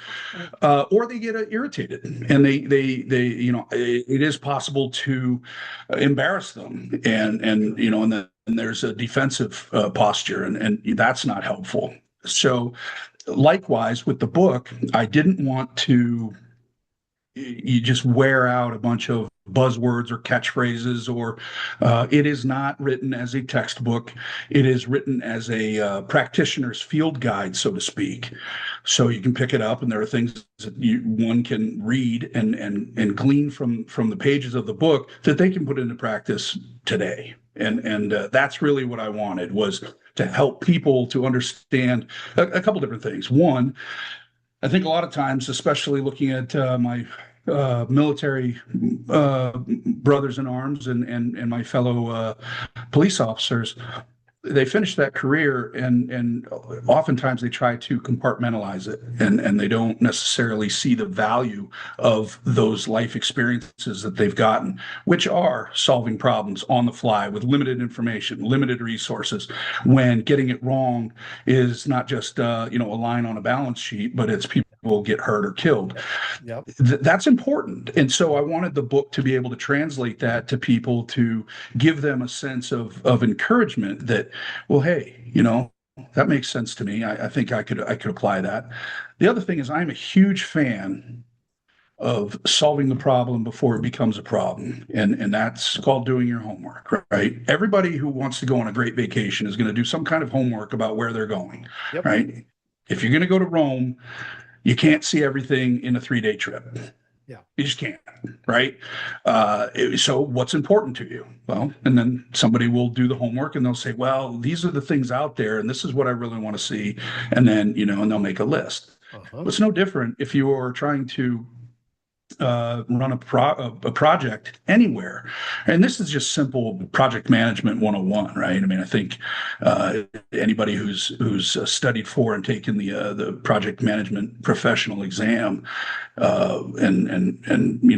Or they get irritated, and it is possible to embarrass them, and there's a defensive posture, and that's not helpful. So, likewise with the book, I didn't want to you just wear out a bunch of buzzwords or catchphrases, or it is not written as a textbook. It is written as a practitioner's field guide, so to speak. So you can pick it up, and there are things that one can read and glean from the pages of the book that they can put into practice today. And that's really what I wanted, was to help people to understand a couple different things. One, I think a lot of times, especially looking at my military brothers in arms and my fellow police officers, they finish that career, and oftentimes they try to compartmentalize it, and they don't necessarily see the value of those life experiences that they've gotten, which are solving problems on the fly with limited information, limited resources, when getting it wrong is not just a line on a balance sheet, but it's people will get hurt or killed. Yep. That's important. And so I wanted the book to be able to translate that to people, to give them a sense of encouragement that, well, hey, that makes sense to me. I think I could apply that. The other thing is, I'm a huge fan of solving the problem before it becomes a problem. And that's called doing your homework, right? Everybody who wants to go on a great vacation is going to do some kind of homework about where they're going, Yep. right? If you're going to go to Rome, you can't see everything in a 3-day trip. Yeah. You just can't, right? So what's important to you? Well, and then somebody will do the homework, and they'll say, well, these are the things out there, and this is what I really want to see. And then, and they'll make a list. Uh-huh. Well, it's no different if you are trying to run a project anywhere. And this is just simple project management 101, right? I mean, I think anybody who's studied for and taken the project management professional exam, and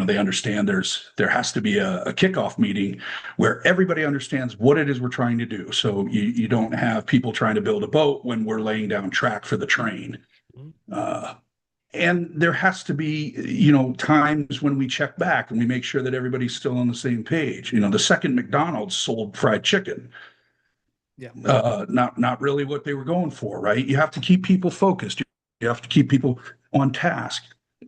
they understand there has to be a kickoff meeting where everybody understands what it is we're trying to do. So you don't have people trying to build a boat when we're laying down track for the train. And there has to be, times when we check back and we make sure that everybody's still on the same page. The second McDonald's sold fried chicken. Yeah. Not really what they were going for, right? You have to keep people focused. You have to keep people on task.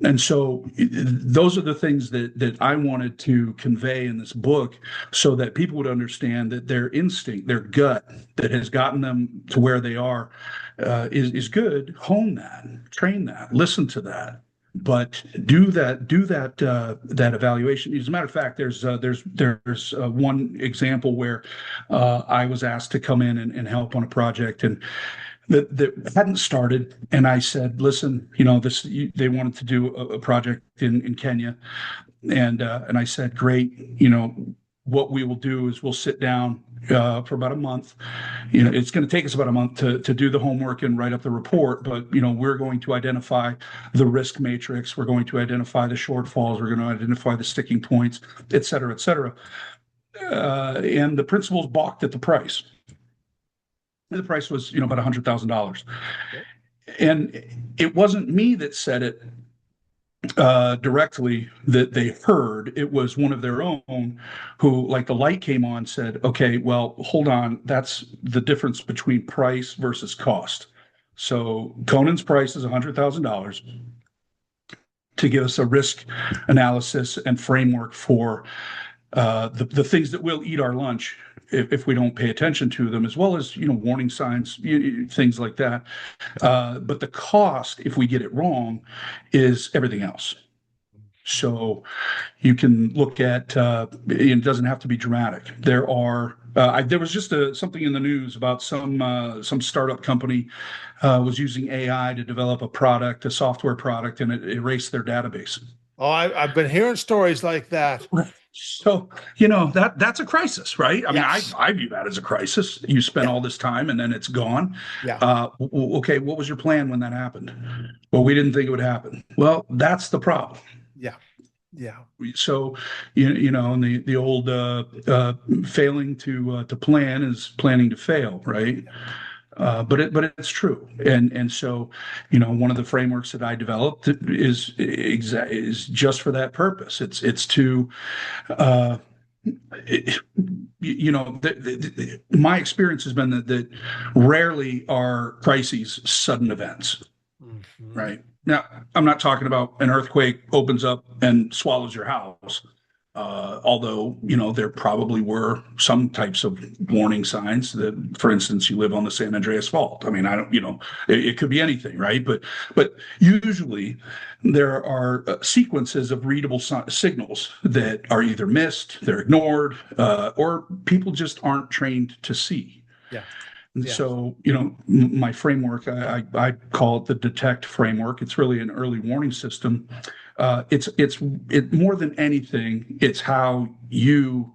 And so those are the things that I wanted to convey in this book, so that people would understand that their instinct, their gut that has gotten them to where they are, is good. Hone that, train that, listen to that, but do that evaluation. As a matter of fact, there's one example where I was asked to come in and help on a project, and that hadn't started. And I said, listen, they wanted to do a project in Kenya. And I said, great, what we will do is we'll sit down for about a month. It's going to take us about a month to do the homework and write up the report, but we're going to identify the risk matrix. We're going to identify the shortfalls. We're going to identify the sticking points, et cetera, et cetera. And the principals balked at the price. The price was, about $100,000. And it wasn't me that said it directly that they heard. It was one of their own who, like, the light came on, said, okay, well, hold on. That's the difference between price versus cost. So Conan's price is $100,000. to give us a risk analysis and framework for the things that will eat our lunch if we don't pay attention to them, as well as warning signs, things like that. But the cost, if we get it wrong, is everything else. So you can look at it doesn't have to be dramatic. There was just something in the news about some startup company was using AI to develop a software product, and it erased their database. Oh, I've been hearing stories like that. Right. So, that's a crisis, right? I mean, Yes. I view that as a crisis. You spend Yeah. all this time and then it's gone. Yeah. Okay, what was your plan when that happened? Well, we didn't think it would happen. Well, that's the problem. Yeah. Yeah. So, and the old failing to plan is planning to fail, right? But it's true, and so one of the frameworks that I developed is just for that purpose. It's to uh, it, my experience has been that rarely are crises sudden events, Mhm. right? Now, I'm not talking about an earthquake opens up and swallows your house. Although, there probably were some types of warning signs that, for instance, you live on the San Andreas Fault. I mean, I don't, it could be anything, right? But usually there are sequences of readable signals that are either missed, they're ignored, or people just aren't trained to see. Yeah. And Yeah. so, my framework, I call it the DETECT framework. It's really an early warning system. It more than anything, it's how you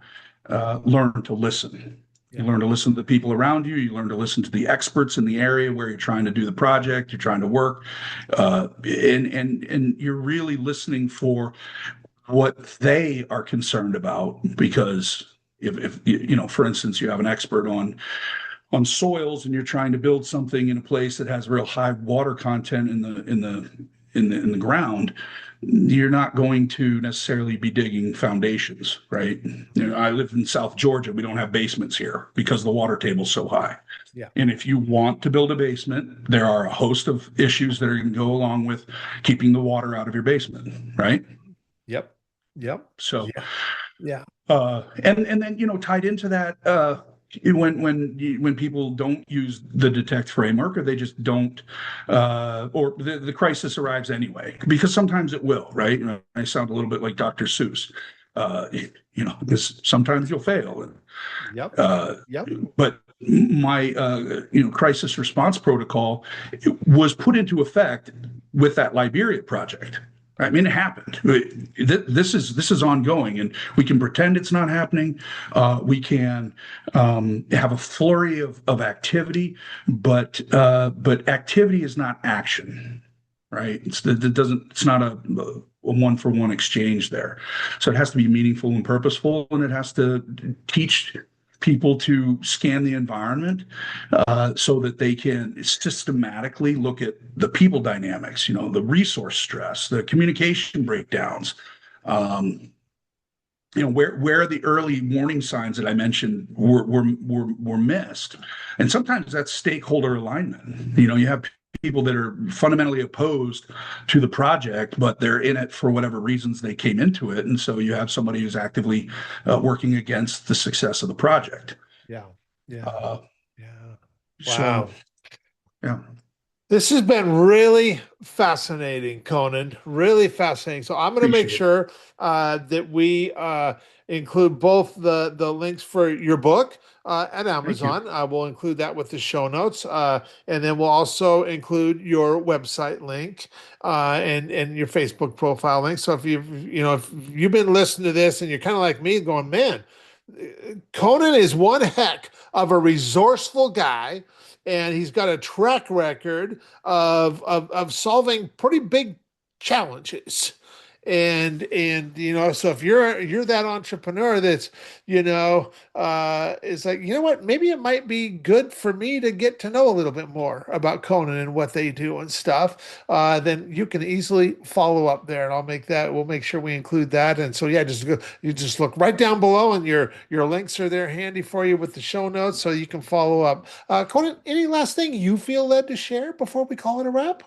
learn to listen. You Yeah. learn to listen to the people around you. You learn to listen to the experts in the area where you're trying to do the project. You're trying to work, and you're really listening for what they are concerned about. Because if for instance, you have an expert on soils and you're trying to build something in a place that has real high water content in the ground, you're not going to necessarily be digging foundations, right? I live in South Georgia. We don't have basements here because the water table's so high. Yeah. And if you want to build a basement, there are a host of issues that are going to go along with keeping the water out of your basement, right? Yep. Yep. So Yeah. Yeah. and then tied into that, when people don't use the detect framework, or they just don't, or the crisis arrives anyway, because sometimes it will, right? I sound a little bit like Dr. Seuss, because sometimes you'll fail, Yep. uh, Yep. but my crisis response protocol was put into effect with that Liberia project. I mean, it happened. This is ongoing, and we can pretend it's not happening. We can have a flurry of activity, but activity is not action, right? It's not a one for one exchange there. So it has to be meaningful and purposeful, and it has to teach people to scan the environment so that they can systematically look at the people dynamics, the resource stress, the communication breakdowns, um, where the early warning signs that I mentioned were missed. And sometimes that's stakeholder alignment. You have people that are fundamentally opposed to the project, but they're in it for whatever reasons they came into it. And so you have somebody who's actively working against the success of the project. Yeah. Yeah. Uh, Yeah. so, Wow. yeah. This has been really fascinating, Conan. Really fascinating. So I'm going to make Appreciate it. sure that we include both the links for your book at Thank you. Amazon. I will include that with the show notes, and then we'll also include your website link and your Facebook profile link. So if you've been listening to this and you're kind of like me, going, man, Conan is one heck of a resourceful guy, and he's got a track record of solving pretty big challenges. And so if you're that entrepreneur that's it's like, what, maybe it might be good for me to get to know a little bit more about Conan and what they do and stuff, then you can easily follow up there, and we'll make sure we include that. And so, yeah, you just look right down below, and your links are there handy for you with the show notes, so you can follow up. Conan, any last thing you feel led to share before we call it a wrap?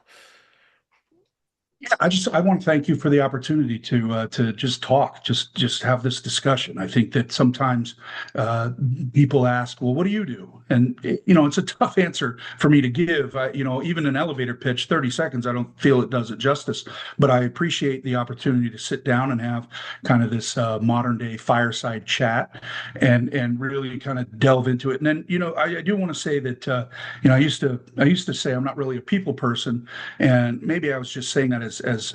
Yeah, I want to thank you for the opportunity to just talk, just have this discussion. I think that sometimes uh, people ask, "Well, what do you do?" And it's a tough answer for me to give. Even an elevator pitch, 30 seconds, I don't feel it does it justice. But I appreciate the opportunity to sit down and have kind of this modern day fireside chat, and really kind of delve into it. And then I do want to say that I used to say I'm not really a people person, and maybe I was just saying that as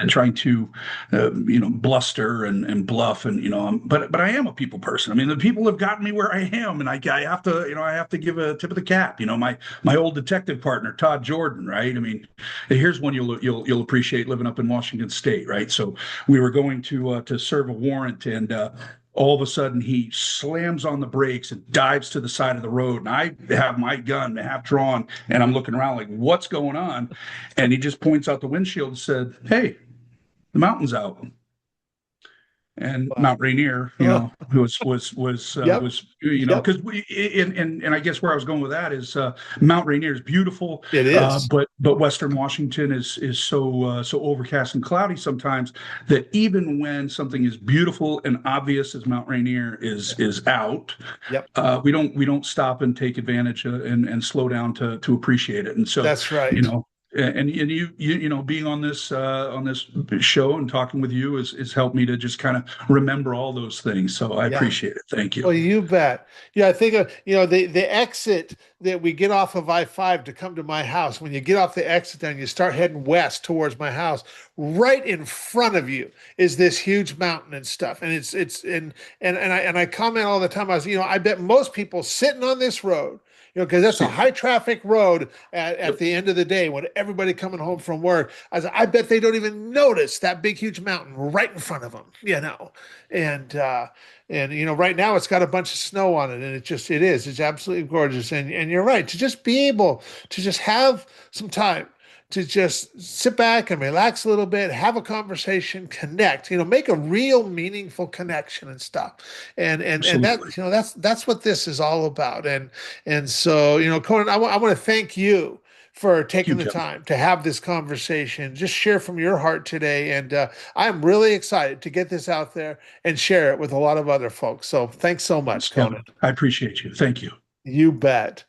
trying to bluster and bluff, and but I am a people person. I mean, the people have gotten me where I am, and I have to I have to give a tip of the cap. My old detective partner Todd Jordan, right? I mean, here's one you'll appreciate, living up in Washington State, right? So we were going to serve a warrant, and all of a sudden he slams on the brakes and dives to the side of the road, and I have my gun half drawn, and I'm looking around like, what's going on? And he just points out the windshield and said, "Hey, the mountain's out." And Wow. Mount Rainier, Oh, who yep. was Yep. because we and I guess where I was going with that is Mount Rainier is beautiful, It is. but Western Washington is so overcast and cloudy sometimes that even when something is beautiful and obvious as Mount Rainier is out, Yep. we don't stop and take advantage and slow down to appreciate it. And so, That's you right. know, and being on this show and talking with you is helped me to just kind of remember all those things. So I Yeah. appreciate it. Thank you. Well, you bet. Yeah, I think the exit that we get off of I-5 to come to my house. When you get off the exit and you start heading west towards my house, right in front of you is this huge mountain and stuff. And it's and I comment all the time. I bet most people sitting on this road, because that's a See, high traffic road at yep, the end of the day when everybody coming home from work. I bet they don't even notice that big huge mountain right in front of them. And right now it's got a bunch of snow on it, and it's absolutely gorgeous. And you're right, to just be able to just have some time to just sit back and relax a little bit, have a conversation, connect, make a real meaningful connection and stuff. And absolutely. that's what this is all about. And so, Conan, I want to thank you for Thank taking you, the Kevin. time to have this conversation, just share from your heart today. And I'm really excited to get this out there and share it with a lot of other folks. So thanks so Thanks, much, Kevin. Conan. I appreciate you. Thank you. You bet.